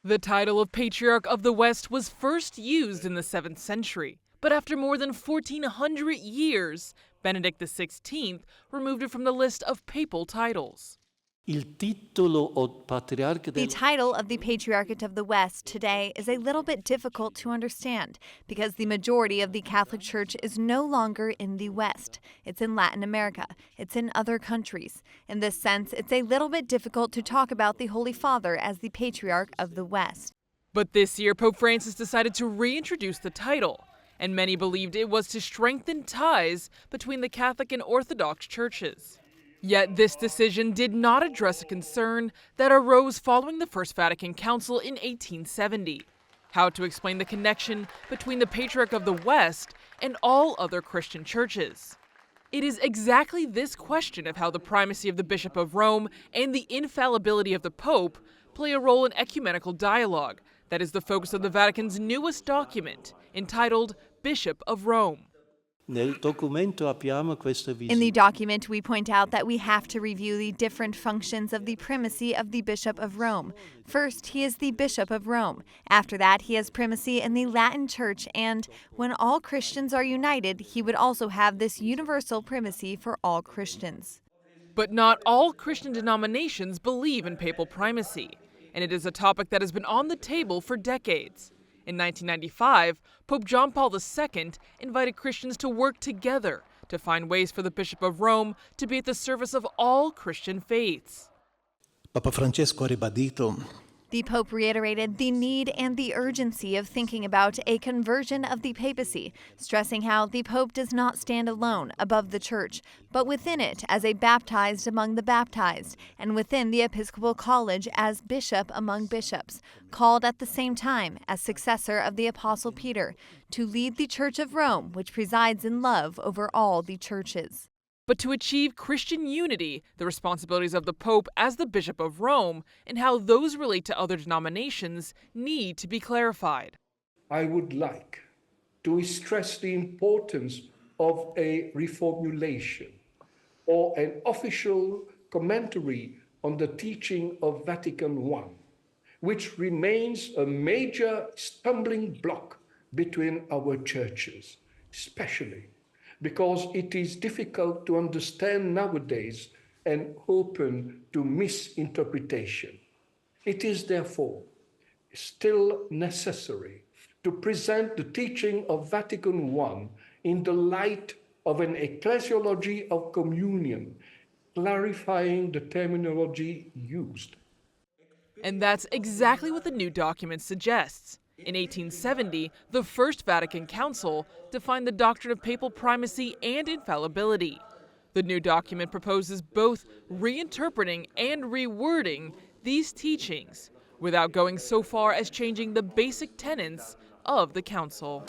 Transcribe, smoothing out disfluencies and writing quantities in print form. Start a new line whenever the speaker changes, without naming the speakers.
The title of Patriarch of the West was first used in the 7th century, but after more than 1,400 years, Benedict XVI removed it from the list of papal titles.
The
title of the Patriarchate of the West today is a little bit difficult to understand because the majority of the Catholic Church is no longer in the West. It's in Latin America. It's in other countries. In this sense, it's a little bit difficult to talk about the Holy Father as the Patriarch of the West.
But this year, Pope Francis decided to reintroduce the title, and many believed it was to strengthen ties between the Catholic and Orthodox churches. Yet this decision did not address a concern that arose following the First Vatican Council in 1870: how to explain the connection between the Patriarch of the West and all other Christian churches. It is exactly this question of how the primacy of the Bishop of Rome and the infallibility of the Pope play a role in ecumenical dialogue that is the focus of the Vatican's newest document, entitled Bishop of Rome.
In the document, we point out that we have to review the different functions of the primacy of the Bishop of Rome. First, he is the Bishop of Rome. After that, he has primacy in the Latin Church, and when all Christians are united, he would also have this universal primacy for all Christians.
But not all Christian denominations believe in papal primacy, and it is a topic that has been on the table for decades. In 1995, Pope John Paul II invited Christians to work together to find ways for the Bishop of Rome to be at the service of all Christian faiths.
Papa Francesco ha ribadito
The Pope reiterated the need and the urgency of thinking about a conversion of the papacy, stressing how the Pope does not stand alone above the Church, but within it as a baptized among the baptized, and within the Episcopal College as bishop among bishops, called at the same time as successor of the Apostle Peter, to lead the Church of Rome, which presides in love over all the churches.
But to achieve Christian unity, the responsibilities of the Pope as the Bishop of Rome and how those relate to other denominations need to be clarified.
I would like to stress the importance of a reformulation or an official commentary on the teaching of Vatican I, which remains a major stumbling block between our churches, especially because it is difficult to understand nowadays and open to misinterpretation. It is therefore still necessary to present the teaching of Vatican I in the light of an ecclesiology of communion, clarifying the terminology used.
And that's exactly what the new document suggests. In 1870, the First Vatican Council defined the doctrine of papal primacy and infallibility. The new document proposes both reinterpreting and rewording these teachings without going so far as changing the basic tenets of the Council.